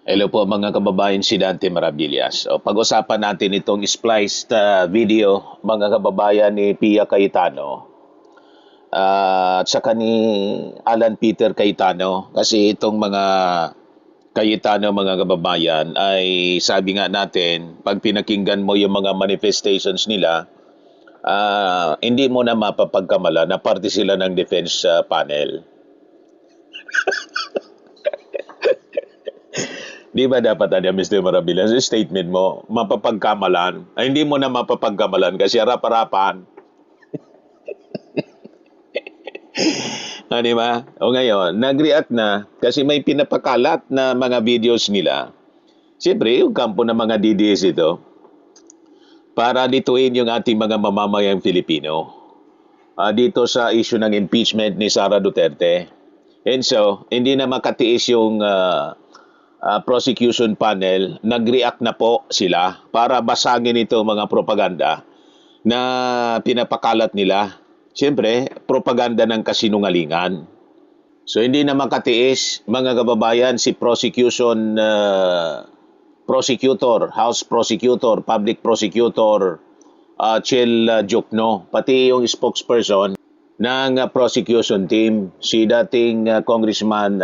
Hello po mga kababayan, si Dante Maravillas. Pag-usapan natin itong spliced video mga kababayan ni Pia Cayetano at saka ni Alan Peter Cayetano. Kasi itong mga Cayetano mga kababayan ay sabi nga natin, pag pinakinggan mo yung mga manifestations nila, hindi mo na mapapagkamala na parte sila ng defense panel. Di ba dapat ada Mr. Maravillas, yung statement mo, mapapagkamalan. Ay, hindi mo na mapapagkamalan kasi harap-harapan. Di ba? O ngayon, nag-react na kasi may pinapakalat na mga videos nila. Siyempre, yung kampo ng mga DDS ito, para dituin yung ating mga mamamayang Filipino. Dito sa issue ng impeachment ni Sara Duterte. And so, hindi na makatiis yung prosecution panel, nag-react na po sila para basagin ito mga propaganda na pinapakalat nila. Siyempre, propaganda ng kasinungalingan. So, hindi na makatiis, mga kababayan, si prosecutor, House Prosecutor, Public Prosecutor, Chel Jokno, pati yung spokesperson ng prosecution team, si dating Congressman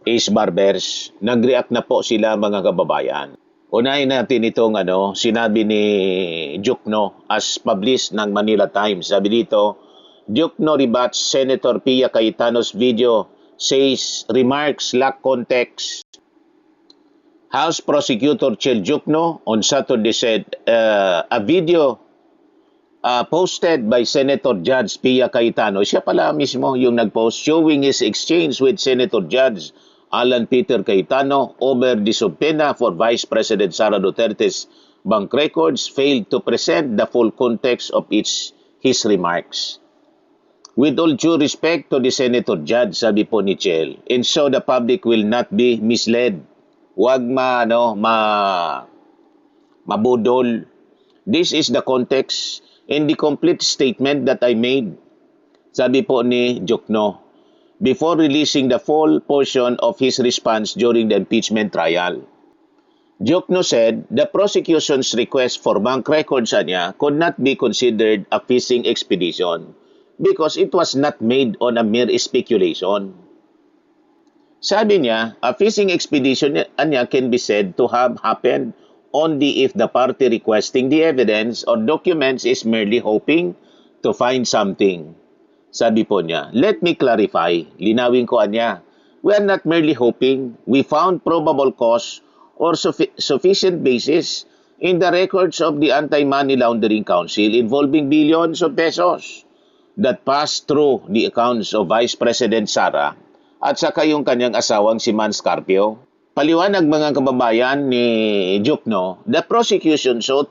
Ace Barbers, nag-react na po sila mga kababayan. Unahin natin itong sinabi ni Jokno as published ng Manila Times. Sabi dito, Jokno rebuts Senator Pia Cayetano's video, says remarks lack context. House Prosecutor Chel Jokno on Saturday said a video posted by Senator Judge Pia Cayetano, siya pala mismo yung nag-post, showing his exchange with Senator Judge Alan Peter Cayetano over the subpoena for Vice President Sara Duterte's bank records, failed to present the full context of his remarks. With all due respect to the Senator Judge, sabi po ni Chel, and so the public will not be misled. Huwag mabudol. This is the context and the complete statement that I made, sabi po ni Jokno, before releasing the full portion of his response during the impeachment trial. Jokno said the prosecution's request for bank records niya could not be considered a fishing expedition because it was not made on a mere speculation. Sabi niya, a fishing expedition niya can be said to have happened only if the party requesting the evidence or documents is merely hoping to find something. Sabi po niya, let me clarify, linawin ko niya, we are not merely hoping, we found probable cause or sufficient basis in the records of the Anti-Money Laundering Council involving billions of pesos that passed through the accounts of Vice President Sara at saka yung kanyang asawang si Man Scarpio. Paliwanag mga kababayan ni Jokno, the prosecution sought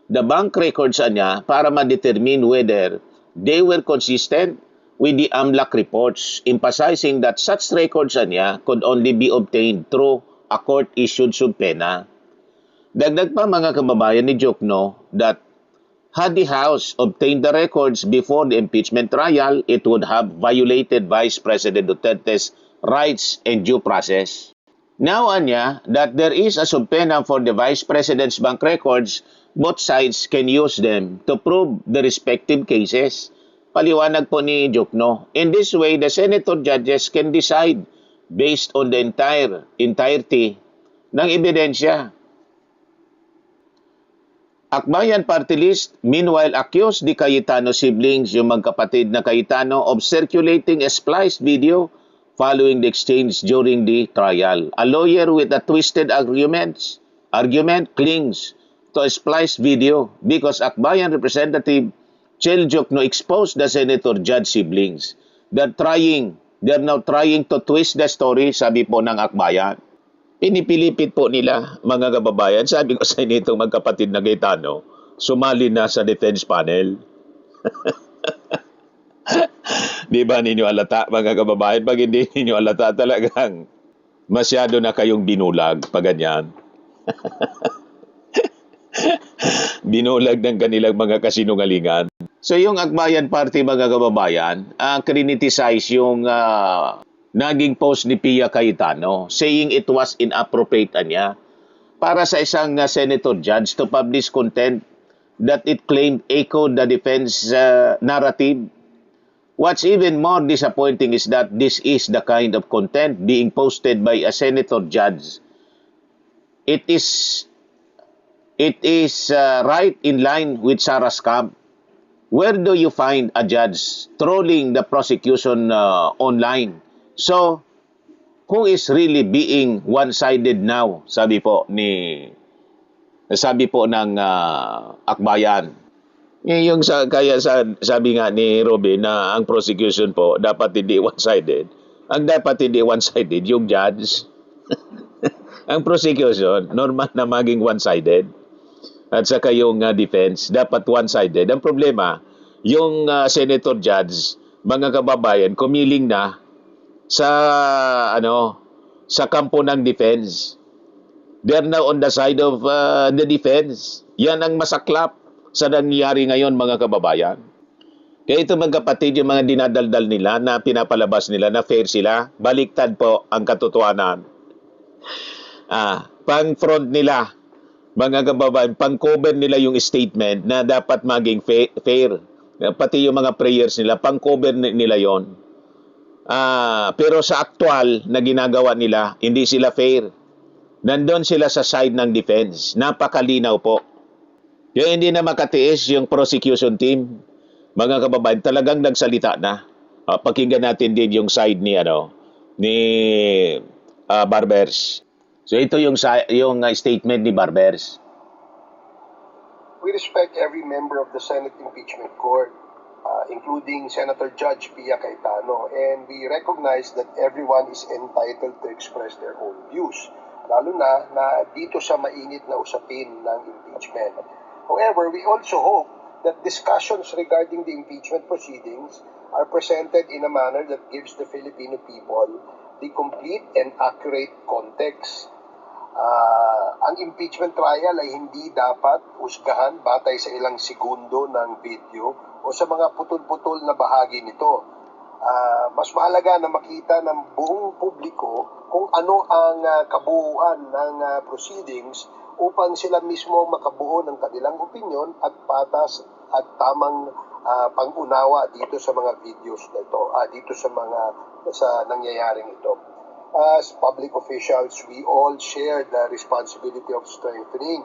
the bank records niya para ma-determine whether they were consistent with the AMLAC reports, emphasizing that such records niya could only be obtained through a court-issued subpoena. Dagdag pa mga kababayan ni Jokno that had the House obtained the records before the impeachment trial, it would have violated Vice President Duterte's rights and due process. Now, anya, that there is a subpoena for the Vice President's bank records, both sides can use them to prove the respective cases. Paliwanag po ni Jokno. In this way, the senator judges can decide based on the entirety ng ebidensya. Akbayan Party List, meanwhile, accused the Cayetano siblings, yung magkapatid na Cayetano, of circulating a spliced video following the exchange during the trial. A lawyer with a twisted argument clings to a spliced video because Akbayan Representative Chel Jokno exposed the Senator Judge siblings. They're now trying to twist the story, sabi po ng Akbayan. Pinipilipit po nila, mga kababayan, sabi ko sa inyo itong magkapatid na Cayetano, sumali na sa defense panel. Di ba ninyo alata, mga kababayan? Pag hindi ninyo alata, talagang masyado na kayong binulag pag ganyan. Binulag ng kanilang mga kasinungalingan. So yung Akbayan Party, mga kababayan, criniticize yung naging post ni Pia Cayetano saying it was inappropriate niya para sa isang senator judge to publish content that it claimed echoed the defense narrative. What's even more disappointing is that this is the kind of content being posted by a senator judge. It is right in line with Sarah's camp. Where do you find a judge trolling the prosecution online? So, who is really being one-sided now? Sabi po ng akbayan. Sabi nga ni Robin na ang prosecution po dapat hindi one-sided. Ang dapat hindi one-sided yung judge. Ang prosecution normal na maging one-sided. At saka yung defense dapat one-sided. Ang problema, yung senator judge, mga kababayan, kumiling na sa sa kampo ng defense. They're now on the side of the defense. Yan ang masaklap sa nangyayari ngayon, mga kababayan. Kaya ito magkapatid, yung mga dinadaldal nila na pinapalabas nila na fair sila, baliktad po ang katotohanan. Pang-front nila, mga kababayan, pang-cover nila yung statement na dapat maging fair. Pati yung mga prayers nila, pang-cover nila yon. Pero sa actual na ginagawa nila, hindi sila fair. Nandun sila sa side ng defense. Napakalinaw po. Kaya hindi na makatiis yung prosecution team. Mga kababayan, talagang nagsalita na. Pakinggan natin din yung side ni Barbers. So ito yung statement ni Barbers. We respect every member of the Senate Impeachment Court, including Senator Judge Pia Cayetano, and we recognize that everyone is entitled to express their own views, lalo na dito sa mainit na usapin ng impeachment. However, we also hope that discussions regarding the impeachment proceedings are presented in a manner that gives the Filipino people the complete and accurate context. Ang impeachment trial ay hindi dapat husgahan batay sa ilang segundo ng video o sa mga putol-putol na bahagi nito. Mas mahalaga na makita ng buong publiko kung ano ang kabuuan ng proceedings upang sila mismo makabuo ng kanilang opinyon at patas at tamang pang-unawa dito sa mga videos na ito, dito sa nangyayaring ito. As public officials, we all share the responsibility of strengthening,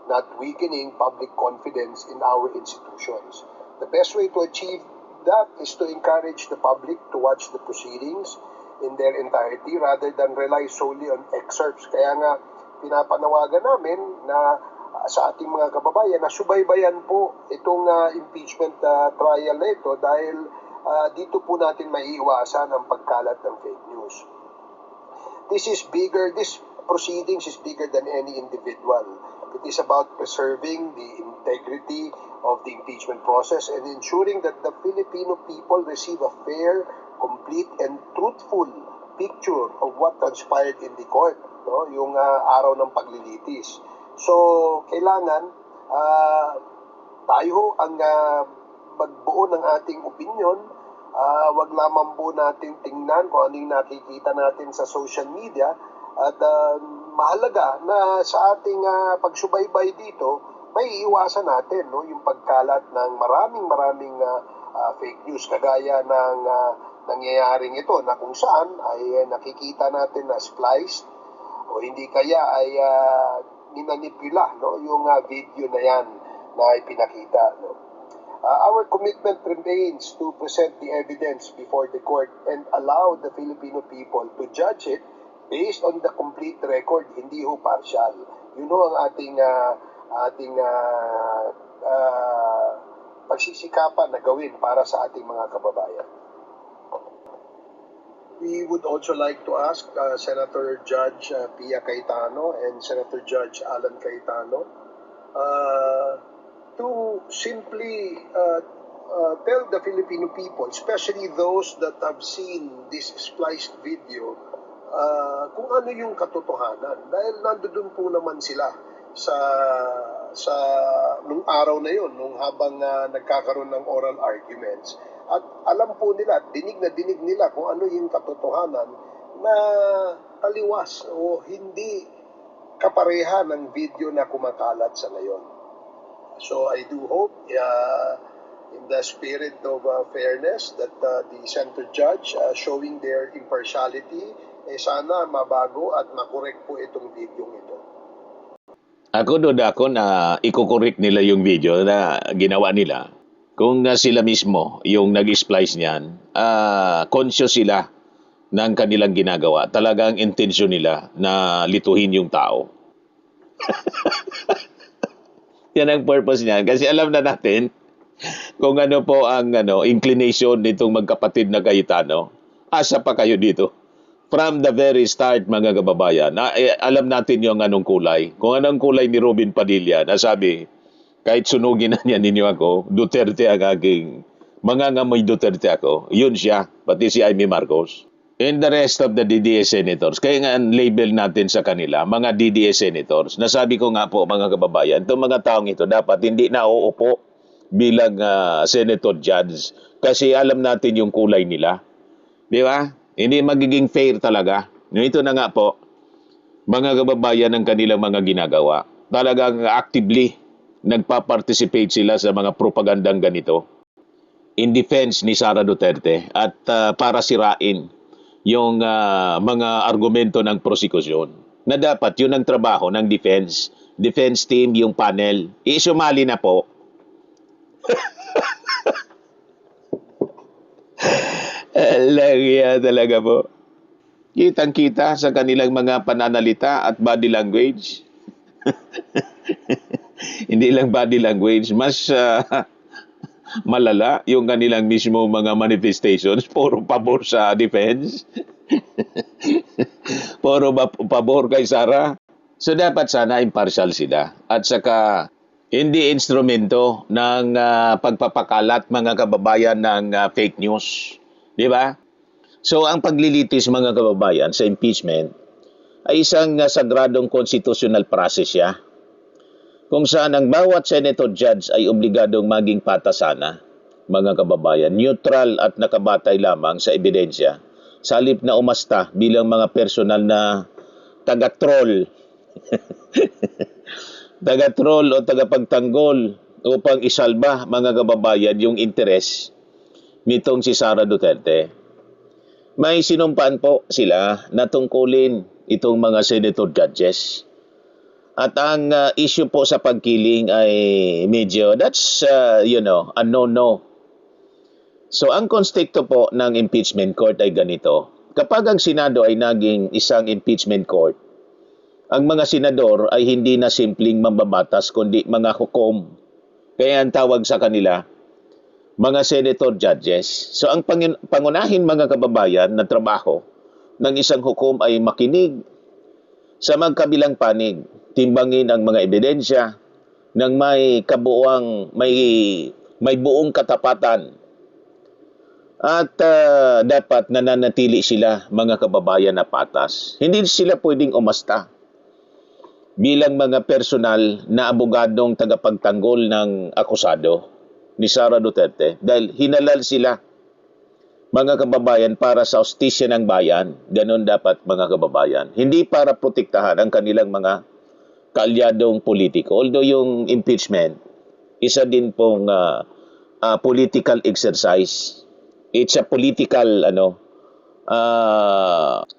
not weakening public confidence in our institutions. The best way to achieve that is to encourage the public to watch the proceedings in their entirety rather than rely solely on excerpts. Kaya nga, pinapanawagan namin na sa ating mga kababayan na subaybayan po itong impeachment trial na ito dahil dito po natin maiiwasan ang pagkalat ng fake news. This proceedings is bigger than any individual. It is about preserving the integrity of the impeachment process and ensuring that the Filipino people receive a fair, complete, and truthful picture of what transpired in the court, no? Yung araw ng paglilitis. So, kailangan tayo ang magbuo ng ating opinion. Wag lamang po natin tingnan kung ano yung nakikita natin sa social media at mahalaga na sa ating pagsubaybay dito may iwasan natin yung pagkalat ng maraming fake news kagaya ng nangyayaring ito na kung saan ay nakikita natin na spliced o hindi kaya ay minanipula yung video na yan na ipinakita. Our commitment remains to present the evidence before the court and allow the Filipino people to judge it based on the complete record, hindi ho partial. Yun ho ang ating pagsisikapan na gawin para sa ating mga kababayan. We would also like to ask Senator Judge Pia Cayetano and Senator Judge Alan Cayetano to simply tell the Filipino people, especially those that have seen this spliced video, kung ano yung katotohanan. Dahil nandoon po naman sila sa sa nung araw na yon, nung habang nagkakaroon ng oral arguments. At alam po nila, dinig nila kung ano yung katotohanan na taliwas o hindi kapareha ng video na kumakalat sa ngayon. So I do hope in the spirit of fairness that the center judge showing their impartiality, sana mabago at makorek po itong video ito. Ako duda ako na iko-correct nila yung video na ginawa nila. Kung sila mismo yung nag-splice niyan, conscious sila ng kanilang ginagawa. Talagang intensyon nila na lituhin yung tao. Yan ang purpose niyan. Kasi alam na natin kung ano po ang inclination nitong magkapatid na Cayetano. Asa pa kayo dito? From the very start, mga kababayan, alam natin yung anong kulay. Kung anong kulay ni Robin Padilla, nasabi, kahit sunugin na niya ninyo ako, Duterte ang aking, mangangamoy Duterte ako. Yun siya, pati si Amy Marcos. And the rest of the DDS senators, kaya nga ang label natin sa kanila, mga DDS senators, nasabi ko nga po, mga kababayan, itong mga taong ito dapat hindi na uupo bilang senator judge kasi alam natin yung kulay nila. Di ba? Hindi magiging fair talaga. Ito na nga po, mga kababayan ng kanilang mga ginagawa. Talagang actively nagpa-participate sila sa mga propagandang ganito in defense ni Sara Duterte at para sirain yung mga argumento ng prosekusyon. Na dapat yun ang trabaho ng defense team, yung panel. Isumali na po. Lagya talaga po. Kitang-kita sa kanilang mga pananalita at body language. Hindi lang body language, mas malala yung kanilang mismo mga manifestations. Puro pabor sa defense. Puro pabor kay Sara. So dapat sana impartial sila. At saka hindi instrumento ng pagpapakalat mga kababayan ng fake news. Di ba? So ang paglilitis mga kababayan sa impeachment ay isang sagradong constitutional process siya. Kung saan ang bawat senator judge ay obligadong maging patasana, mga kababayan, neutral at nakabatay lamang sa ebidensya, sa halip na umasta bilang mga personal na taga-troll, taga-troll o tagapagtanggol upang isalba mga kababayan yung interes nitong si Sara Duterte. May sinumpaan po sila na tungkulin itong mga senator judges. At ang issue po sa pagkiling ay medyo, that's, a no-no. So ang konstekto po ng impeachment court ay ganito. Kapag ang Senado ay naging isang impeachment court, ang mga senador ay hindi na simpleng mambabatas kundi mga hukom. Kaya ang tawag sa kanila, mga senator judges. So ang pangunahin mga kababayan na trabaho ng isang hukom ay makinig sa magkabilang panig, timbangin ang mga ebidensya ng may buong katapatan. At dapat nananatili sila mga kababayan na patas. Hindi sila pwedeng umasta bilang mga personal na abogadong tagapagtanggol ng akusado ni Sara Duterte dahil hinalal sila mga kababayan para sa hustisya ng bayan. Ganon dapat mga kababayan. Hindi para protektahan ang kanilang mga kaalyadong politiko. Although yung impeachment, isa din pong political exercise. It's a political,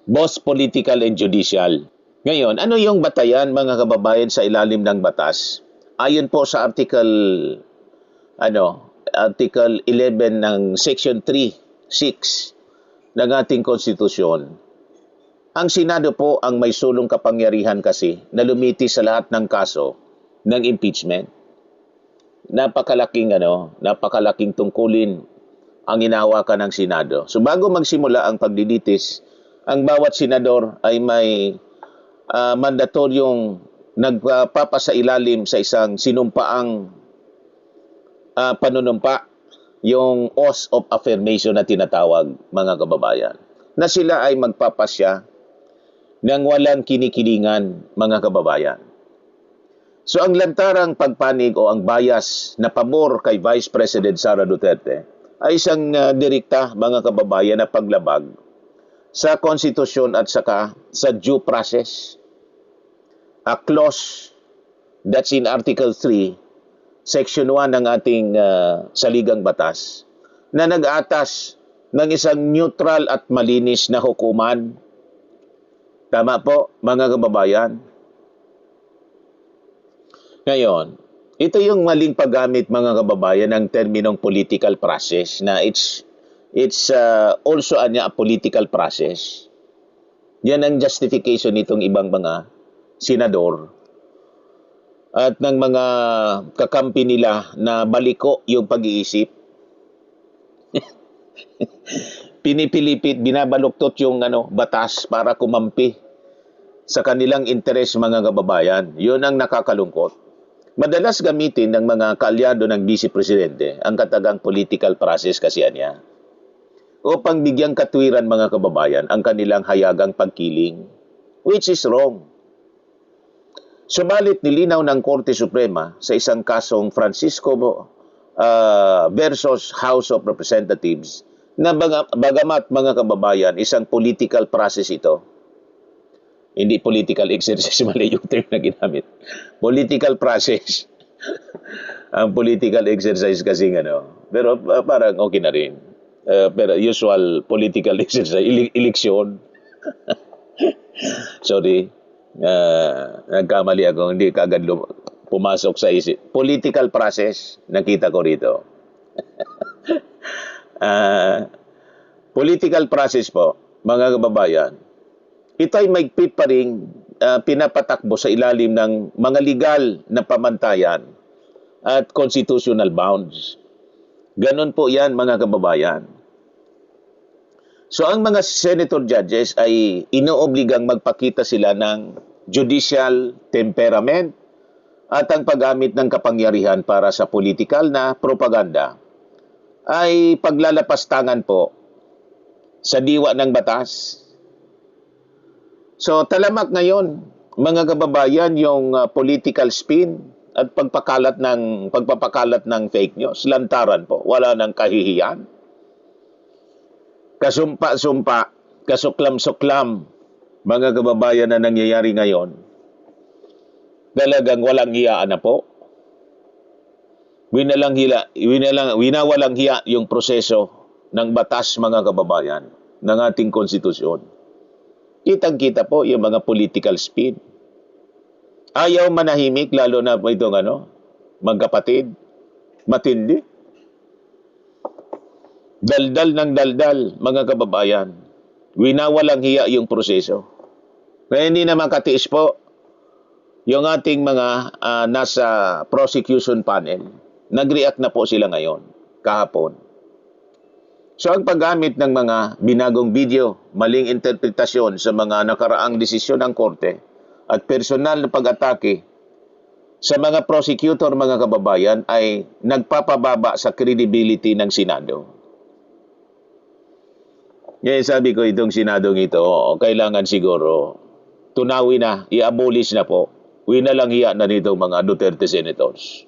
both political and judicial. Ngayon, ano yung batayan mga kababayan sa ilalim ng batas? Ayon po sa Article 11 ng Section 3(6) ng ating konstitusyon. Ang Senado po ang may sulong kapangyarihan kasi na lumiti sa lahat ng kaso ng impeachment. Napakalaking tungkulin ang inahawakan ng Senado. So bago magsimula ang paglilitis, ang bawat senador ay may mandatoryong nagpapasailalim sa isang sinumpaang panunumpa, yung oath of affirmation na tinatawag mga kababayan, na sila ay magpapasya ng walang kinikilingan mga kababayan. So ang lantarang pagpanig o ang bias na pabor kay Vice President Sara Duterte ay isang direkta, mga kababayan, na paglabag sa konstitusyon at saka sa due process. A clause that's in Article 3, Section 1 ng ating saligang batas na nag-atas ng isang neutral at malinis na hukuman. Tama po, mga kababayan. Ngayon, ito yung maling paggamit, mga kababayan, ng terminong political process na it's also a political process. Yan ang justification nitong ibang mga senador at ng mga kakampi nila na baliko yung pag-iisip. Pinipilipit, binabaluktot yung batas para kumampi sa kanilang interes, mga kababayan. Yun ang nakakalungkot. Madalas gamitin ng mga kaalyado ng Vice Presidente ang katagang political process kasi niya upang bigyang katwiran, mga kababayan, ang kanilang hayagang pagkiling, which is wrong. Subalit nilinaw ng Korte Suprema sa isang kasong Francisco versus House of Representatives na bagamat, mga kababayan, isang political process ito, hindi political exercise, mali yung term na ginamit. Political process. Ang political exercise kasi pero parang okay na rin. Pero usual political exercise, eleksyon. Sorry. Nagkamali ako, hindi kagad pumasok sa isip. Political process, nakita ko rito. Political process po, mga kababayan, ito ay maigpit pa rin pinapatakbo sa ilalim ng mga legal na pamantayan at constitutional bounds. Ganon po yan, mga kababayan. So ang mga senator judges ay inoobligang magpakita sila ng judicial temperament at ang paggamit ng kapangyarihan para sa politikal na propaganda ay paglalapastangan po sa diwa ng batas. So talamak ngayon, mga kababayan, yung political spin at pagpapakalat ng fake news, lantaran po, wala nang kahihiyan. Kasumpa-sumpa, kasuklam-suklam, mga kababayan, na nangyayari ngayon, talagang walang hiyaan na po. Winawalang hiya yung proseso ng batas, mga kababayan, ng ating konstitusyon. Kitang-kita po yung mga political spin. Ayaw manahimik, lalo na itong magkapatid, matindi. Daldal ng daldal, mga kababayan. Winawalang hiya yung proseso. Kaya hindi naman katiis po yung ating mga nasa prosecution panel. Nag-react na po sila ngayon, kahapon. So ang paggamit ng mga binagong video, maling interpretasyon sa mga nakaraang desisyon ng korte at personal na pag-atake sa mga prosecutor, mga kababayan, ay nagpapababa sa credibility ng Senado. Ngayon sabi ko, itong Senadong ito, kailangan siguro tunawin na, i-abolish na po. Winalang hiya na nitong mga Duterte senators.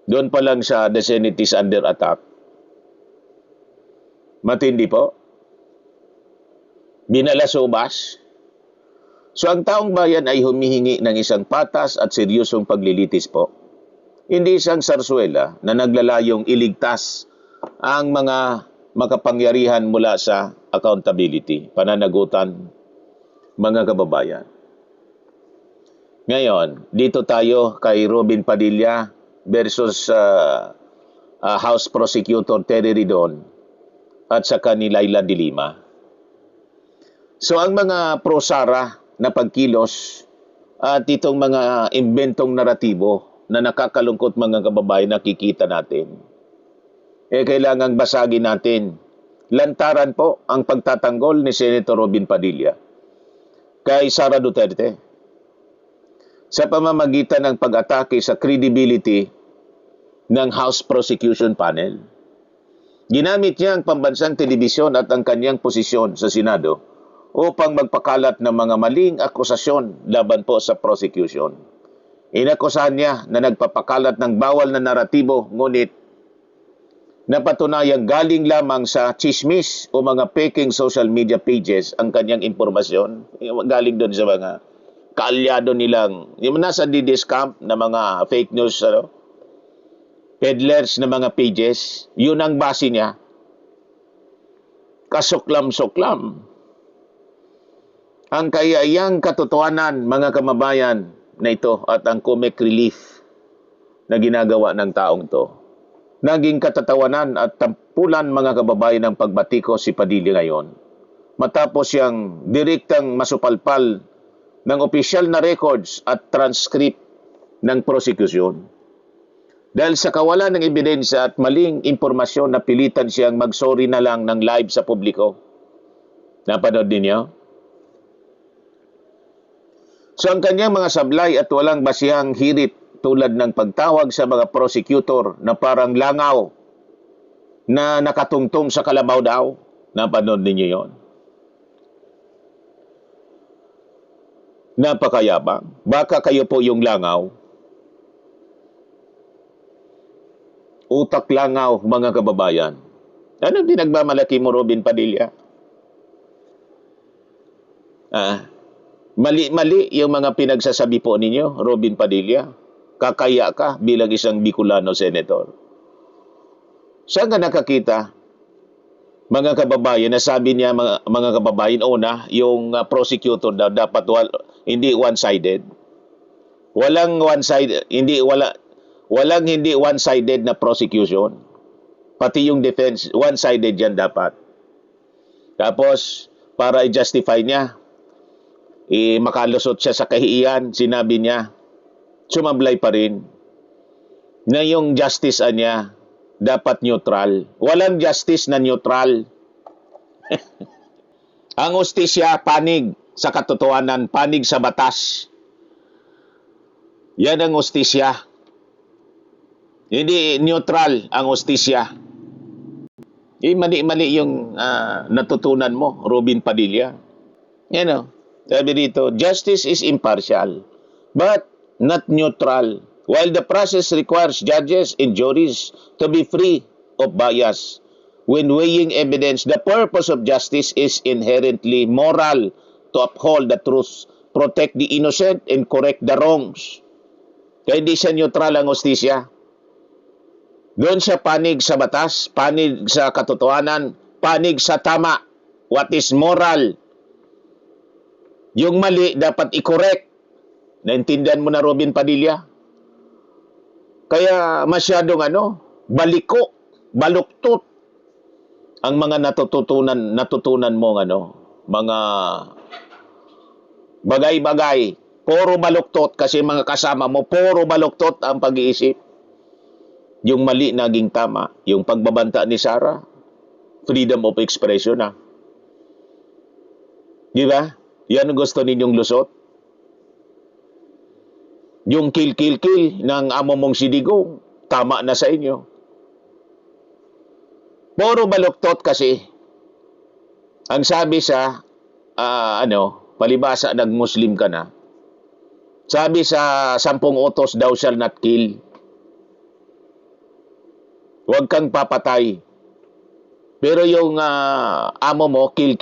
Doon pa lang sa the Senate is under attack. Matindi po. Binalasubas. So ang taong bayan ay humihingi ng isang patas at seryosong paglilitis po. Hindi isang sarsuela na naglalayong iligtas ang mga makapangyarihan mula sa accountability, pananagutan, mga kababayan. Ngayon, dito tayo kay Robin Padilla versus House Prosecutor Terry Ridon at saka ni Laila de Lima. So ang mga pro-Sara na pagkilos at itong mga imbentong naratibo na nakakalungkot, mga kababayan, nakikita natin, kailangang basagin natin. Lantaran po ang pagtatanggol ni Senator Robin Padilla kay Sara Duterte sa pamamagitan ng pag-atake sa credibility ng House Prosecution Panel. Ginamit niya ang pambansang telebisyon at ang kanyang posisyon sa Senado upang magpakalat ng mga maling akusasyon laban po sa prosecution. Inakusahan niya na nagpapakalat ng bawal na naratibo, ngunit napatunayang galing lamang sa chismis o mga peking social media pages ang kanyang impormasyon. Galing doon sa mga kaalyado nilang, yung nasa DDS camp na mga fake news, peddlers na mga pages, yun ang base niya. Kasuklam-suklam. Ang kayayang katotohanan, mga kamabayan, na ito at ang comic relief na ginagawa ng taong to. Naging katatawanan at tampulan, mga kababayan, ng pagbatiko si Padilla ngayon. Matapos siyang direktang masupalpal ng opisyal na records at transcript ng prosecution. Dahil sa kawalan ng ebidensya at maling impormasyon, napilitan siyang magsorry na lang ng live sa publiko. Napanood ninyo? So ang kanyang mga sablay at walang basihang hirit tulad ng pagtawag sa mga prosecutor na parang langaw na nakatungtong sa kalabaw daw. Napanood ninyo yon? Napakayabang. Baka kayo po yung langaw. Utak langaw, mga kababayan. Anong pinagmamalaki mo, Robin Padilla? Mali-mali yung mga pinagsasabi po ninyo, Robin Padilla. Kakaya ka bilang isang Bicolano senator. Saan ka nakakita, mga kababayan, na sabi niya, mga kababayan, una, yung prosecutor daw dapat hindi one-sided. Walang one-sided, walang hindi one-sided na prosecution. Pati yung defense, one-sided yan dapat. Tapos, para i-justify niya, makalusot siya sa kahihiyan, sinabi niya, sumablay pa rin, na yung justice niya, dapat neutral. Walang justice na neutral. Ang hustisya, panig sa katotohanan, panig sa batas. Yan ang hustisya. Hindi neutral ang hustisya. Mali-mali yung natutunan mo, Robin Padilla. Sabi dito, justice is impartial, but not neutral. While the process requires judges and juries to be free of bias, when weighing evidence, the purpose of justice is inherently moral, to uphold the truth, protect the innocent, and correct the wrongs. Kaya hindi siya neutral ang hustisya. Doon siya panig sa batas, panig sa katotohanan, panig sa tama. What is moral? Yung mali dapat i-correct. Naintindihan mo na, Robin Padilla? Kaya masyadong baliko, baluktot ang mga natutunan mo mga bagay-bagay. Puro baluktot kasi mga kasama mo, puro baluktot ang pag-iisip. Yung mali naging tama, yung pagbabanta ni Sara, freedom of expression na. Di ba? Yan ang gusto ninyong lusot. Yung kill ng amo mong si Digong, tama na sa inyo. Puro baluktot kasi. Ang sabi sa, palibasa nag-Muslim ka na, sabi sa 10 utos, thou shall not kill. Huwag kang papatay. Pero yung amo mo, kill.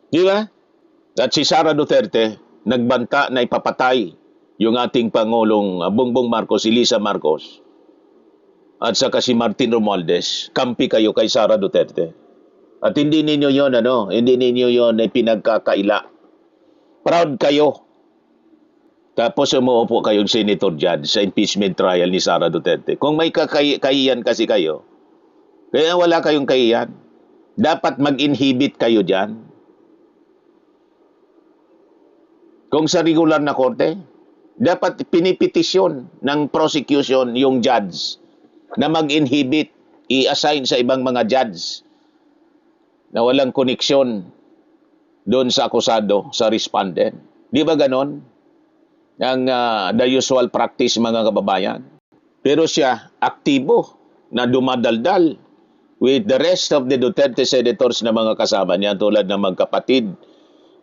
Di ba? At si Sara Duterte, nagbanta na ipapatay yung ating Pangulong Bongbong Marcos, Elisa Marcos, at saka si Martin Romualdez. Kampi kayo kay Sara Duterte. At hindi ninyo yon ay pinagkakaila. Proud kayo. Tapos umuupo kayong senator judge sa impeachment trial ni Sara Duterte. Kung may kahiyan kasi kayo, kaya wala kayong kahiyan. Dapat mag-inhibit kayo dyan. Kung sa regular na korte, dapat pinipetisyon ng prosecution yung judge na mag-inhibit, i-assign sa ibang mga judge na walang koneksyon doon sa akusado, sa respondent. Di ba ganon? Ang the usual practice, mga kababayan. Pero siya, aktibo na dumadaldal with the rest of the Duterte senators na mga kasama niya tulad ng magkapatid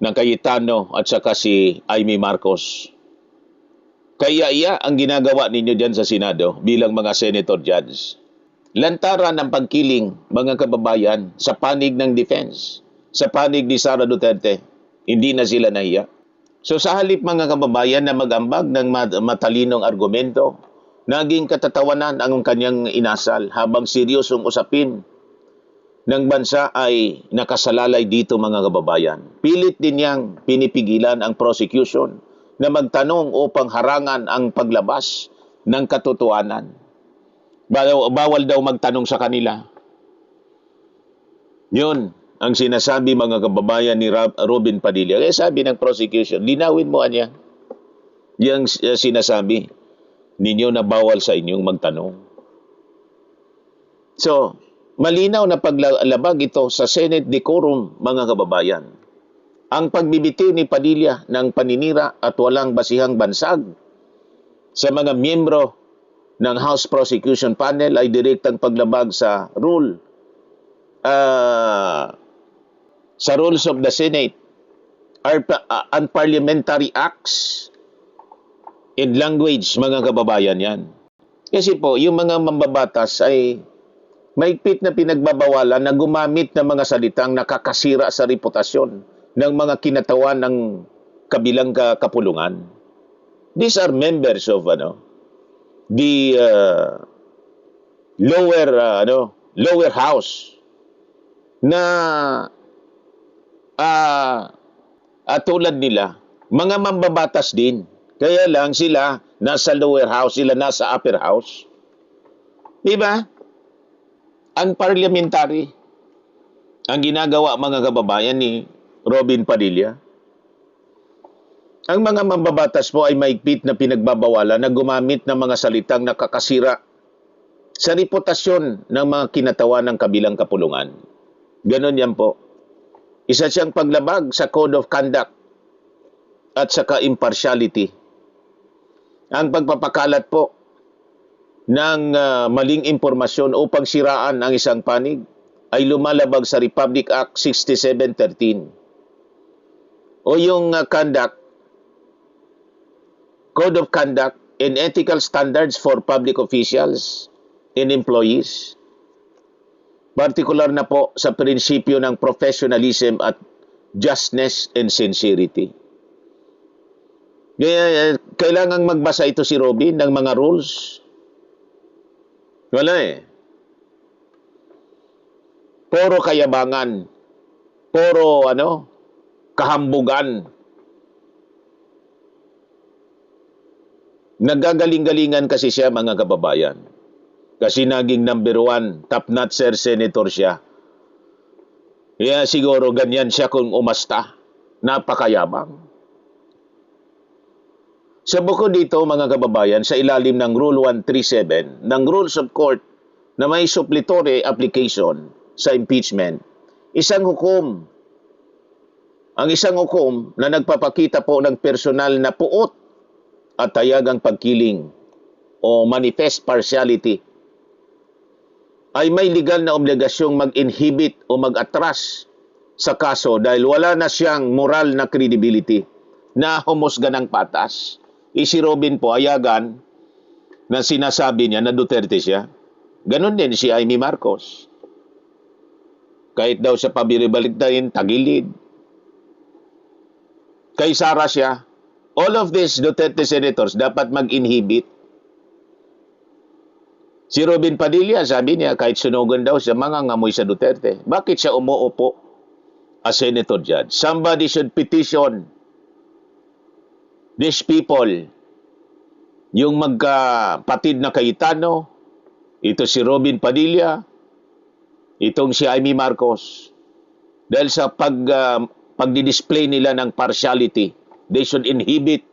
ng Cayetano at saka si Amy Marcos. Kaya iya ang ginagawa ninyo dyan sa Senado bilang mga senator judge. Lantaran ng pagkiling, mga kababayan, sa panig ng defense, sa panig ni Sara Duterte. Hindi na sila nahiya. So sa halip mga kababayan na mag-ambag ng matalinong argumento, naging katatawanan ang kanyang inasal habang seryosong usapin ng bansa ay nakasalalay dito mga kababayan. Pilit din niyang pinipigilan ang prosecution na magtanong upang harangan ang paglabas ng katotohanan. Bawal daw magtanong sa kanila. Yun ang sinasabi mga kababayan ni Robin Padilla. Kaya sabi ng prosecution, linawin mo anya. Yung sinasabi ninyo na bawal sa inyong magtanong. So, malinaw na paglabag ito sa Senate decorum mga kababayan. Ang pagbibitiw ni Padilla ng paninira at walang basihang bansag sa mga miyembro ng House Prosecution Panel ay direktang paglabag sa sa rules of the Senate and parliamentary acts in language, mga kababayan yan. Kasi po, yung mga mambabatas ay mahigpit na pinagbabawalan na gumamit ng mga salitang nakakasira sa reputasyon ng mga kinatawan ng kabilang kapulungan. These are members of the lower house na tulad nila, mga mambabatas din. Kaya lang sila nasa lower house, sila nasa upper house. Di ba? Unparliamentary ang ginagawa mga kababayan ni Robin Padilla. Ang mga mambabatas po ay mahigpit na pinagbabawalan na gumamit ng mga salitang nakakasira sa reputasyon ng mga kinatawan ng kabilang kapulungan. Ganon yan po. Isa siyang paglabag sa Code of Conduct at saka impartiality. Ang pagpapakalat po ng maling impormasyon upang siraan ang isang panig ay lumalabag sa Republic Act 6713 o yung Code of Conduct and Ethical Standards for Public Officials and Employees. Partikular na po sa prinsipyo ng professionalism at justness and sincerity. Kaya kailangang magbasa ito si Robin ng mga rules. Wala eh. Puro kayabangan. Puro kahambugan. Nagagaling-galingan kasi siya mga kababayan. Kasi naging number 1, top-notcher senator siya. Kaya siguro ganyan siya kung umasta. Napakayabang. Sa bukod dito mga kababayan, sa ilalim ng Rule 137 ng Rules of Court na may suppletory application sa impeachment, ang isang hukom na nagpapakita po ng personal na puot at tayagang pagkiling o manifest partiality ay may legal na obligasyong mag-inhibit o mag-atras sa kaso dahil wala na siyang moral na credibility na humusga ng patas. Si Robin po ayagan na sinasabi niya na Duterte siya. Ganon din si Amy Marcos. Kahit daw sa pabiribaligtarin, tagilid. Kay Sara siya. All of these Duterte senators dapat mag-inhibit. Si Robin Padilla, sabi niya, kahit sunugan daw siya, mangangamoy sa Duterte. Bakit siya umuupo as senator judge? Somebody should petition these people. Yung magkapatid na Cayetano, ito si Robin Padilla, itong si Amy Marcos. Dahil sa pagdi-display nila ng partiality, they should inhibit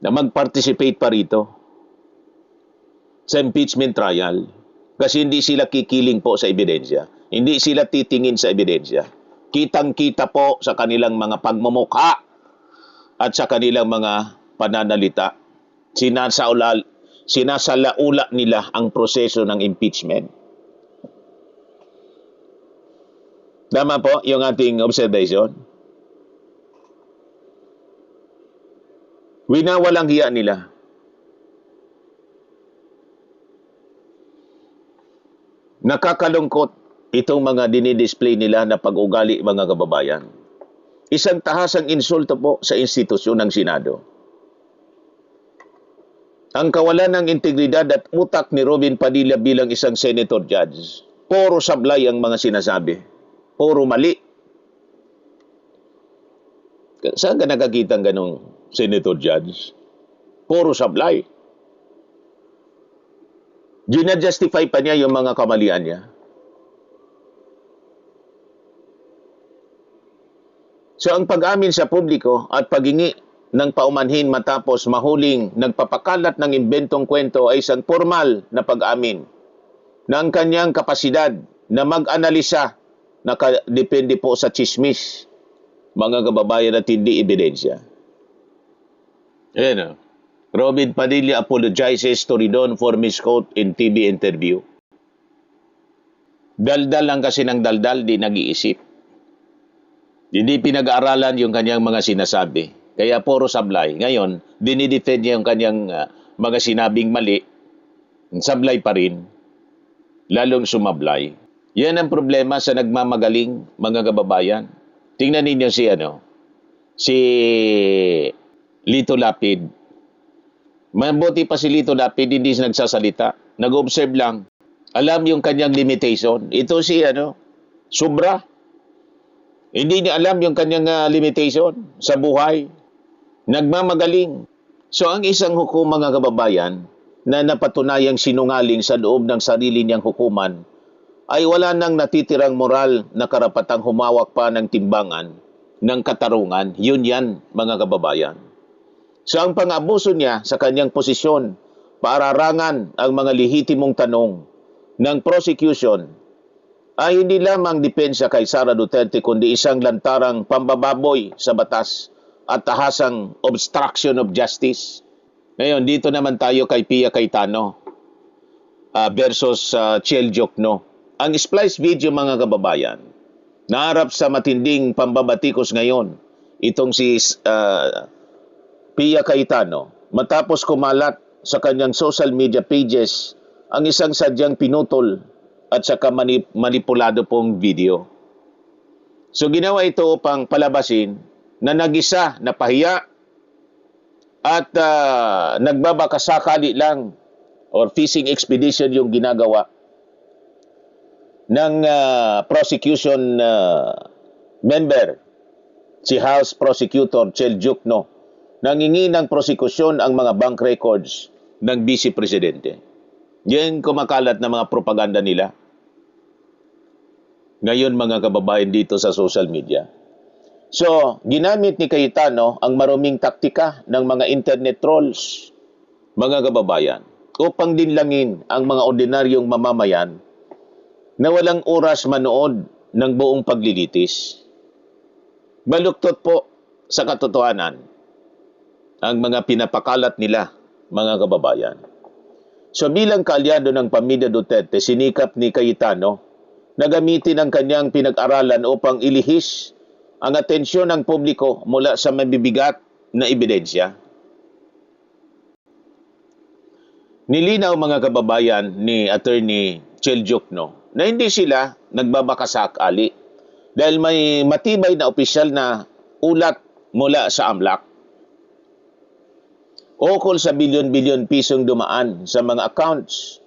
na mag-participate pa rito sa impeachment trial. Kasi hindi sila kikiling po sa ebidensya. Hindi sila titingin sa ebidensya. Kitang-kita po sa kanilang mga pagmumukha at sa kanilang mga pananalita. Sinasalaula nila ang proseso ng impeachment. Tama po yung ating observation? Winawalang hiya nila. Nakakalungkot itong mga dinidisplay nila na pag-ugali, mga kababayan. Isang tahasang insulto po sa institusyon ng Senado. Ang kawalan ng integridad at utak ni Robin Padilla bilang isang senator judge. Puro sablay ang mga sinasabi. Puro mali. Saan ka nakakita ng ganong senator judge? Puro sablay. Gina-justify pa niya yung mga kamalian niya. So ang pag-amin sa publiko at pagingi ng paumanhin matapos mahuling nagpapakalat ng imbentong kwento ay isang formal na pag-amin ng kanyang kapasidad na mag-analisa na depende po sa chismis, mga kababayan, at hindi ebidensya. Ayan o. Robin Padilla apologizes to Ridon for misquote in TV interview. Daldal lang kasi ng daldal, di nag-iisip. Hindi pinag-aaralan yung kanyang mga sinasabi. Kaya puro sablay. Ngayon, dinidefend niya yung kanyang mga sinabing mali. Sablay pa rin. Lalong sumablay. Yan ang problema sa nagmamagaling, mga kababayan. Tingnan ninyo si Lito Lapid. Mabuti pa si Lito Lapid, hindi nagsasalita. Nag-observe lang. Alam yung kanyang limitation. Ito Sobra. Hindi niya alam yung kanyang limitation sa buhay. Nagmamagaling. So ang isang hukom, mga kababayan, na napatunayang sinungaling sa loob ng sarili niyang hukuman, ay wala nang natitirang moral na karapatang humawak pa ng timbangan ng katarungan. Yun yan, mga kababayan. So ang pang-abuso niya sa kanyang posisyon, paararangan ang mga lehitimong tanong ng prosecution, ay hindi lamang depensa kay Sara Duterte kundi isang lantarang pambababoy sa batas at tahasang obstruction of justice. Ngayon, dito naman tayo kay Pia Cayetano versus Chel Jokno. Ang splice video, mga kababayan, naharap sa matinding pambabatikos ngayon itong si Pia Cayetano matapos kumalat sa kanyang social media pages ang isang sadyang pinutol at saka manipulado pong video. So ginawa ito upang palabasin na nag-isa, napahiya at nagbabakasakali lang or fishing expedition yung ginagawa ng prosecution member, si House Prosecutor Chel Jokno. Nangingi ng prosekusyon ang mga bank records ng Vice Presidente. Yan kumakalat na mga propaganda nila. Ngayon, mga kababayan, dito sa social media. So, ginamit ni Cayetano ang maruming taktika ng mga internet trolls, mga kababayan, upang dinlangin ang mga ordinaryong mamamayan na walang oras manood ng buong paglilitis. Baluktot po sa katotohanan ang mga pinapakalat nila, mga kababayan. So bilang kaalyado ng pamilya Duterte, sinikap ni Cayetano na gamitin ang kanyang pinag-aralan upang ilihis ang atensyon ng publiko mula sa mabibigat na ebidensya. Nilinaw, mga kababayan, ni Attorney Chel Jokno na hindi sila nagbabakasakali dahil may matibay na opisyal na ulat mula sa AMLAC ukol sa bilyon-bilyon pisong dumaan sa mga accounts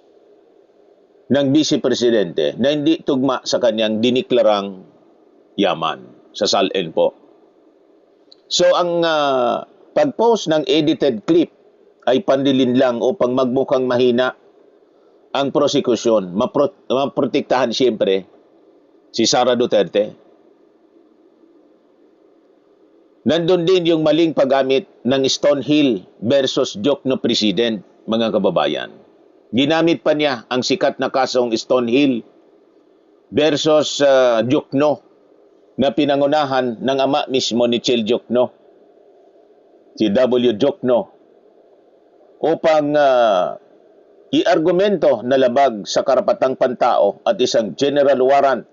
ng Vice Presidente na hindi tugma sa kanyang diniklarang yaman sa SALN po. So ang pag-post ng edited clip ay pandilin lang upang magmukhang mahina ang prosekusyon. Maprotektahan siyempre si Sara Duterte. Nandun din yung maling paggamit ng Stonehill versus Jokno President, mga kababayan. Ginamit pa niya ang sikat na kasong Stonehill versus Jokno na pinangunahan ng ama mismo ni Chel Jokno, si W. Jokno, upang i-argumento na labag sa karapatang pantao at isang general warrant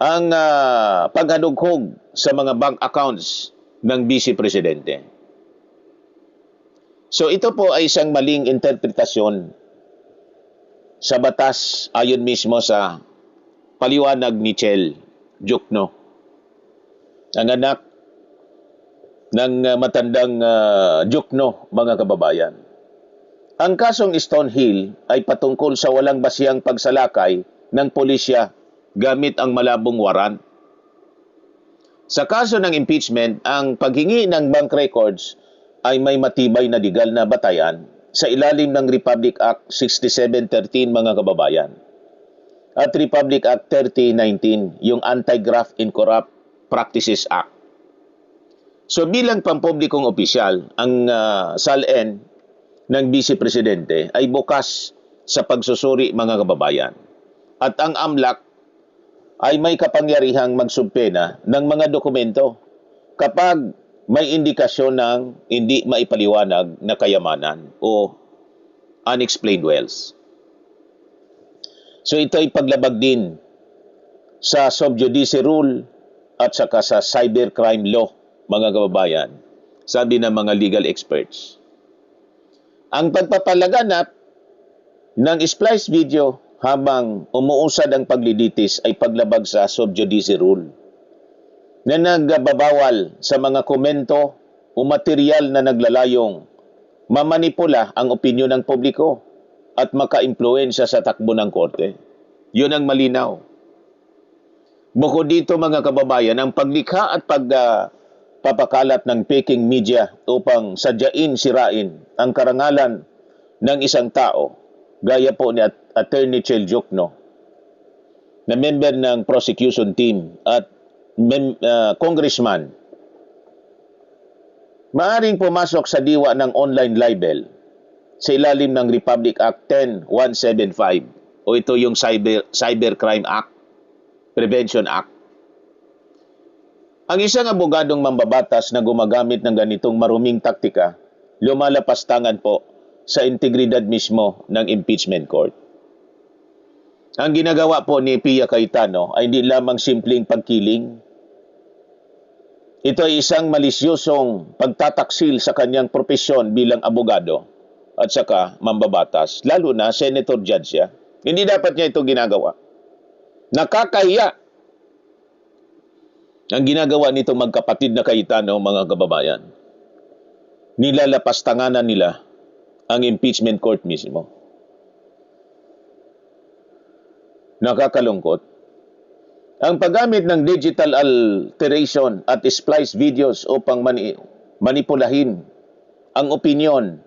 ang paghadughog sa mga bank accounts ng Vice Presidente. So ito po ay isang maling interpretasyon sa batas ayon mismo sa paliwanag ni Chel Diokno, ang anak ng matandang Diokno, mga kababayan. Ang kasong Stonehill ay patungkol sa walang basihang pagsalakay ng pulisya gamit ang malabong warrant. Sa kaso ng impeachment, ang paghingi ng bank records ay may matibay na legal na batayan sa ilalim ng Republic Act 6713, mga kababayan, at Republic Act 3019, yung Anti-Graft and Corrupt Practices Act. So bilang pampublikong opisyal, ang SALN ng Vice Presidente ay bukas sa pagsusuri, mga kababayan. At ang AMLAC ay may kapangyarihang magsubpena ng mga dokumento kapag may indikasyon ng hindi maipaliwanag na kayamanan o unexplained wealth. So ito ay paglabag din sa sub judice rule at saka sa cybercrime law, mga kababayan, sabi ng mga legal experts. Ang pagpapalaganap ng splice video habang umuusad ang paglilitis ay paglabag sa sub judice rule na nagbabawal sa mga komento o material na naglalayong mamanipula ang opinyon ng publiko at maka-impluwensya sa takbo ng korte. Yun ang malinaw. Bukod dito, mga kababayan, ang paglikha at pagpapakalat ng peking media upang sadyain sirain ang karangalan ng isang tao, gaya po ni Attorney Chel Diokno, na member ng prosecution team at congressman, maaring pumasok sa diwa ng online libel sa ilalim ng Republic Act 10175 o ito yung Cybercrime Act, Prevention Act. Ang isang abogadong mambabatas na gumagamit ng ganitong maruming taktika, lumalapastangan po sa integridad mismo ng impeachment court. Ang ginagawa po ni Pia Cayetano ay hindi lamang simpleng pagkiling. Ito ay isang malisyosong pagtataksil sa kanyang propesyon bilang abogado at saka mambabatas, lalo na senator judge siya. Hindi dapat niya ito ginagawa. Nakakahiya ang ginagawa nito magkapatid na Cayetano, mga kababayan. Nilalapastanganan nila ang impeachment court mismo. Nakakalungkot. Ang paggamit ng digital alteration at splice videos upang manipulahin ang opinyon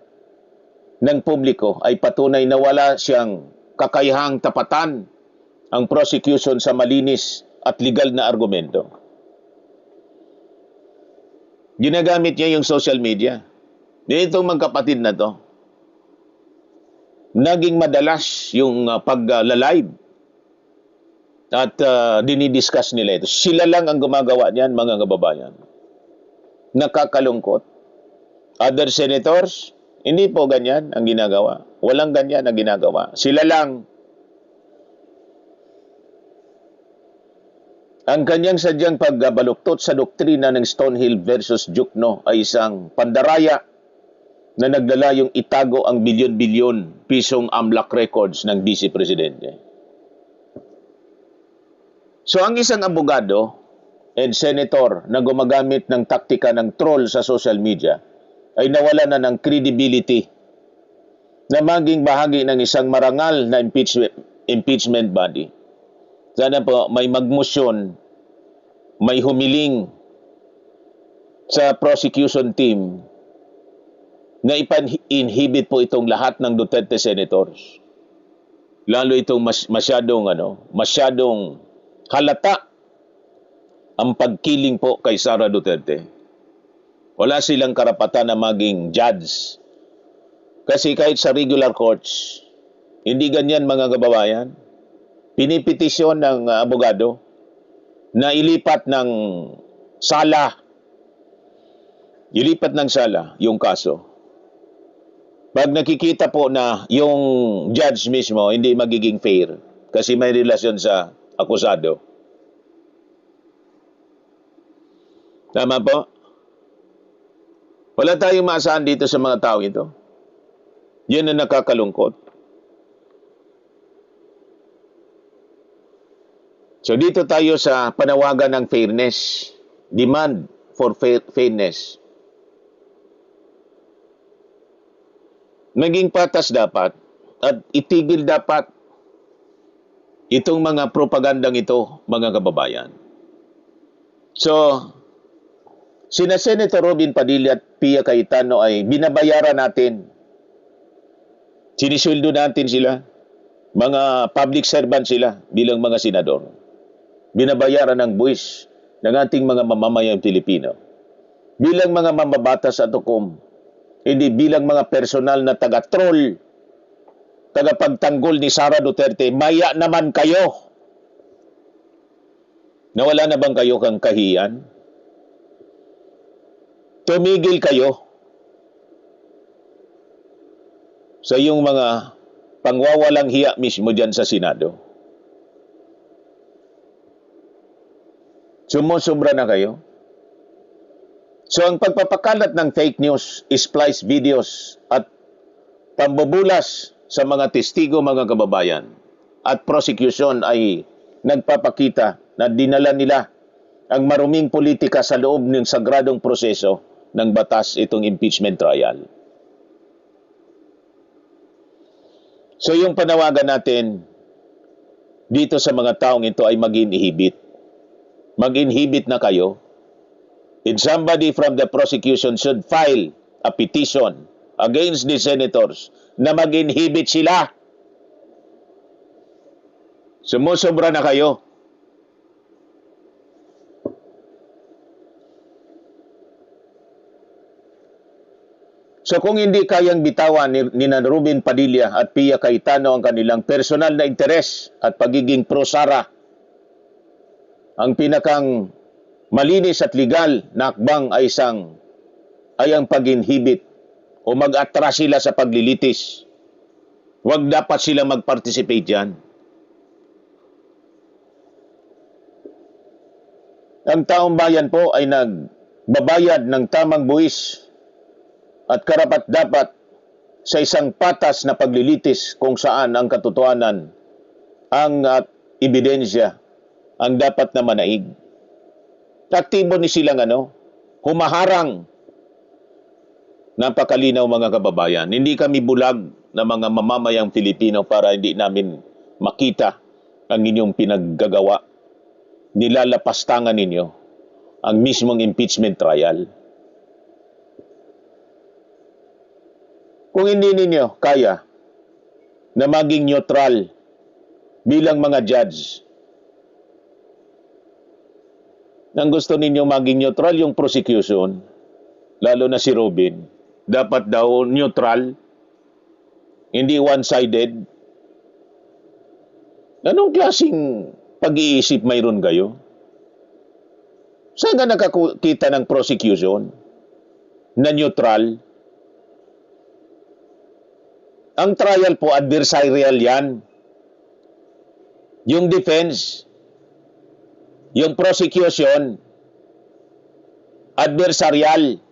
ng publiko ay patunay na wala siyang kakayahang tapatan ang prosecution sa malinis at legal na argumento. Ginagamit niya yung social media. Itong magkapatid na to, naging madalas yung pag-live at dinidiscuss nila ito. Sila lang ang gumagawa niyan, mga kababayan. Nakakalungkot. Other senators, hindi po ganyan ang ginagawa. Walang ganyan ang ginagawa. Sila lang. Ang kanyang sadyang pagbaluktot sa doktrina ng Stonehill versus Diokno ay isang pandaraya na naglalayong itago ang bilyon-bilyon pisong AMLAC records ng Vice Presidente. So ang isang abogado and senator na gumagamit ng taktika ng troll sa social media ay nawala na ng credibility na maging bahagi ng isang marangal na impeachment body. Sana po may magmosyon, may humiling sa prosecution team na ipan-inhibit po itong lahat ng Duterte senators. Lalo itong masyadong halata ang pagkiling po kay Sara Duterte. Wala silang karapatan na maging judge. Kasi kahit sa regular courts, hindi ganyan, mga kababayan. Pinipetisyon ng abogado na ilipat ng sala yung kaso. Pag nakikita po na yung judge mismo hindi magiging fair kasi may relasyon sa akusado. Tama po? Wala tayong maasahan dito sa mga tao ito. Yan ang nakakalungkot. So dito tayo sa panawagan ng fairness. Demand for fairness. Maging patas dapat at itigil dapat itong mga propagandang ito, mga kababayan. So, sina Senator Robin Padilla at Pia Cayetano ay binabayaran natin. Sinisweldo natin sila. Mga public servant sila bilang mga senador. Binabayaran ng buwis ng ating mga mamamayang Pilipino. Bilang mga mamabatas at hukom, hindi bilang mga personal na taga-troll, tagapagtanggol ni Sara Duterte, maya naman kayo. Nawala na bang kayo kang kahiyan? Tumigil kayo sa iyong mga pangwawalang hiya mismo dyan sa Senado. Sumusobra na kayo. So ang pagpapakalat ng fake news, splice videos at pambubulas sa mga testigo, mga kababayan, at prosecution ay nagpapakita na dinala nila ang maruming politika sa loob ng sagradong proseso ng batas itong impeachment trial. So yung panawagan natin dito sa mga taong ito ay mag-inhibit. Mag-inhibit na kayo. And somebody from the prosecution should file a petition against the senators na mag-inhibit sila. Sumusobra na kayo. So kung hindi kayang bitawan ni Robin Padilla at Pia Cayetano ang kanilang personal na interes at pagiging pro-Sara, ang pinakang malinis at legal na akbang ay ang pag-inhibit o mag-atras sila sa paglilitis. Huwag dapat sila mag-participate dyan. Ang taong bayan po ay nagbabayad ng tamang buwis at karapat-dapat sa isang patas na paglilitis kung saan ang katotohanan, ang ebidensya, ang dapat na manaig. Aktibo ni silang humaharang. Napakalinaw mga kababayan. Hindi kami bulag na mga mamamayang Pilipino para hindi namin makita ang inyong pinaggagawa. Nilalapastangan ninyo ang mismong impeachment trial. Kung hindi ninyo kaya na maging neutral bilang mga judge, nang gusto ninyo maging neutral yung prosecution, lalo na si Robin, dapat daw neutral, hindi one-sided. Anong klaseng pag-iisip mayroon kayo? Saan ka nakakita ng prosecution na neutral? Ang trial po, adversarial yan. Yung defense, yung prosecution, adversarial.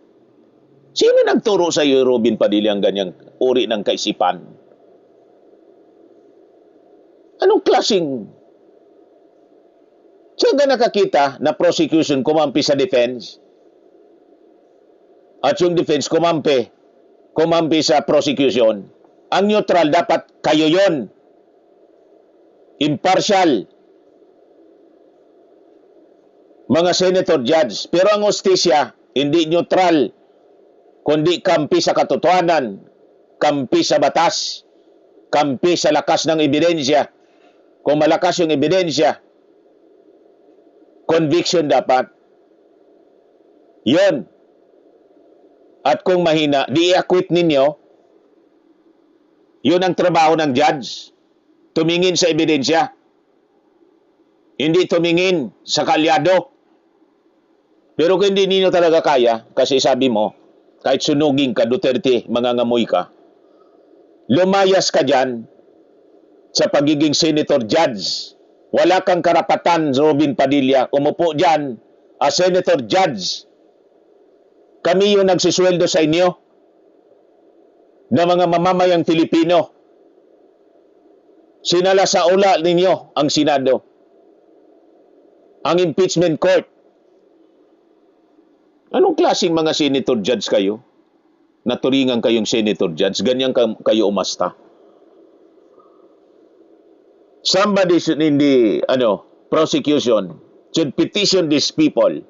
Sino nagturo sa iyo, Robin Padilla, ang ganyang uri ng kaisipan? Anong klaseng? Saan ka nakakita na prosecution kumampi sa defense? At yung defense kumampi sa prosecution? Ang neutral, dapat kayo yon. Impartial. Mga senator judge. Pero ang hustisya, hindi neutral, kundi kampi sa katotohanan, kampi sa batas, kampi sa lakas ng ebidensya. Kung malakas yung ebidensya, conviction dapat. Yon. At kung mahina, di-acquit ninyo. Yun ang trabaho ng judge. Tumingin sa ebidensya. Hindi tumingin sa kalyado. Pero kung hindi ninyo talaga kaya, kasi sabi mo, kahit sunugin ka, Duterte, mangangamoy ka, lumayas ka dyan sa pagiging senator judge. Wala kang karapatan, Robin Padilla, umupo dyan as senator judge. Kami yung nagsisweldo sa inyo na mga mamamayang Pilipino. Sinalasaula ninyo ang Senado, ang impeachment court. Anong klaseng mga senator judge kayo? Naturingan kayong senator judge, ganyan kayo umasta. Somebody in the prosecution should petition these people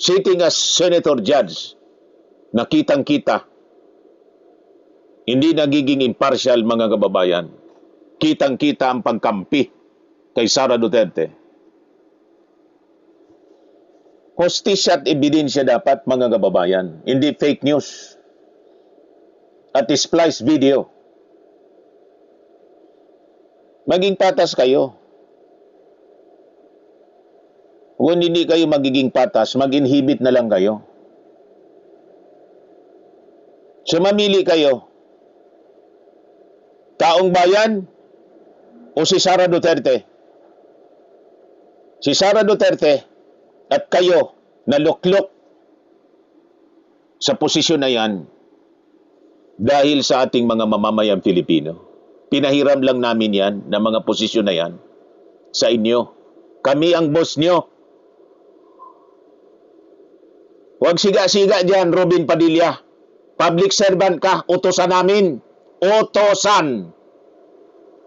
sitting as senator judge na kitang-kita. Hindi nagiging impartial, mga kababayan. Kitang-kita ang pagkampi kay Sara Duterte. Hostisya at ebidensya dapat, mga kababayan. Hindi fake news. At splice video. Maging patas kayo. Kung hindi kayo magiging patas, mag-inhibit na lang kayo. So mamili kayo. Taong bayan o si Sara Duterte? Si Sara Duterte at kayo na luklok sa posisyon na yan dahil sa ating mga mamamayang Pilipino. Pinahiram lang namin yan na mga posisyon na yan sa inyo. Kami ang boss nyo. Huwag siga-siga dyan, Robin Padilla. Public servant ka, utosan namin. Utosan.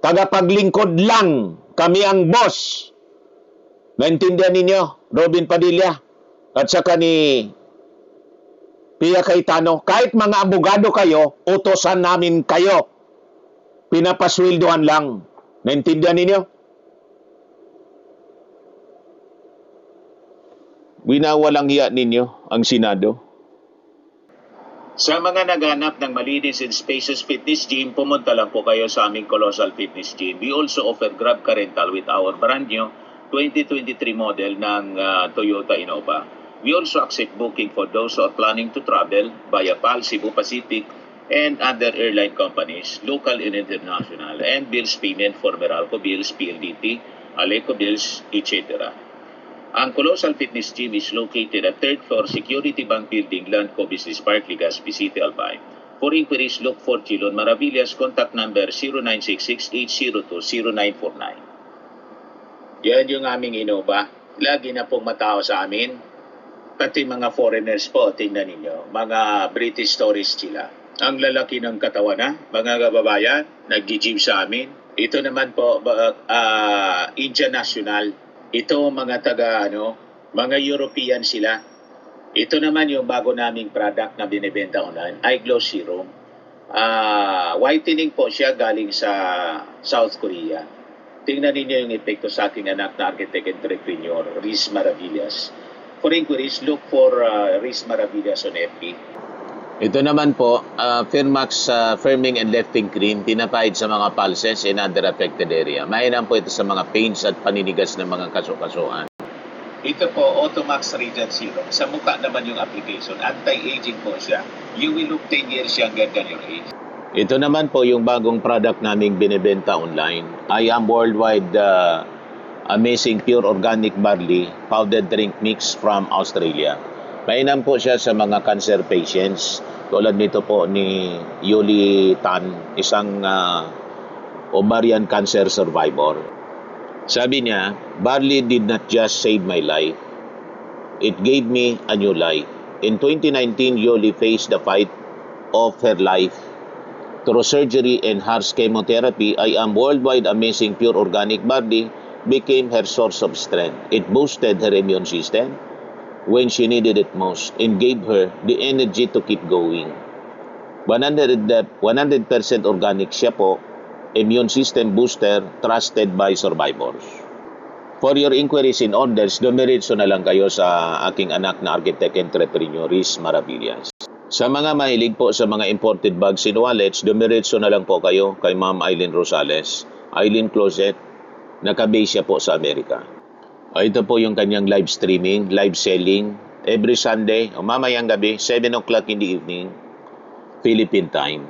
Tagapaglingkod lang. Kami ang boss. Naintindihan ninyo, Robin Padilla? At saka ni Pia Cayetano, kahit mga abogado kayo, utosan namin kayo. Pinapasweldohan lang. Naintindihan ninyo? Winawalang hiya ninyo ang Senado. Sa mga naghanap ng malinis and spacious fitness gym, pumunta lang po kayo sa aming Colossal Fitness Gym. We also offer Grab Car Rental with our brand new 2023 model ng Toyota Innova. We also accept booking for those who are planning to travel via PAL, Cebu Pacific, and other airline companies, local and international, and bills payment for Meralco bills, PLDT, Aleco bills, etc. Ang Colossal Fitness Gym is located at 3rd floor Security Bank Building, Landco Business Park, Legazpi City, Albay. For inquiries, look for Chilon Maravillas. Contact number 0966-802-0949. Yan yung aming Innova. Lagi na pong matao sa amin. Pati mga foreigners po, tingnan ninyo. Mga British tourists sila. Ang lalaki ng katawan na, mga kababayan, nag-gym sa amin. Ito naman po, Indian National. Ito mga mga European sila. Ito naman yung bago naming product na binibenta online, Eye Glow Serum. Whitening po siya galing sa South Korea. Tingnan ninyo yung epekto sa aking anak na architect entrepreneur, Riz Maravillas. For inquiries, look for Riz Maravillas on FB. Ito naman po, Firmax Firming and Lifting Cream, pinapahid sa mga pulses and other affected area. Mainam po ito sa mga pains at paninigas ng mga kaso-kasuan. Ito po, Automax Radiant Serum. Sa mukha naman yung application. Anti-aging po siya. You will look 10 years younger than your age. Ito naman po yung bagong product naming binibenta online. I am worldwide amazing pure organic barley powdered drink mix from Australia. Mainam po siya sa mga cancer patients. Tulad nito po ni Yuli Tan, isang ovarian cancer survivor. Sabi niya, barley did not just save my life. It gave me a new life. In 2019, Yuli faced the fight of her life. Through surgery and harsh chemotherapy, I am worldwide amazing pure organic barley became her source of strength. It boosted her immune system when she needed it most and gave her the energy to keep going. 100% organic siya po, immune system booster, trusted by survivors. For your inquiries and orders, dumiretso na lang kayo sa aking anak na architect entrepreneur, Riz Maravillas. Sa mga mahilig po sa mga imported bags and wallets, dumiretso na lang po kayo kay Ma'am Eileen Rosales, Eileen Closet, nakabase siya po sa Amerika. Ito po yung kanyang live streaming, live selling, every Sunday, o mamayang gabi, 7 o'clock in the evening, Philippine time.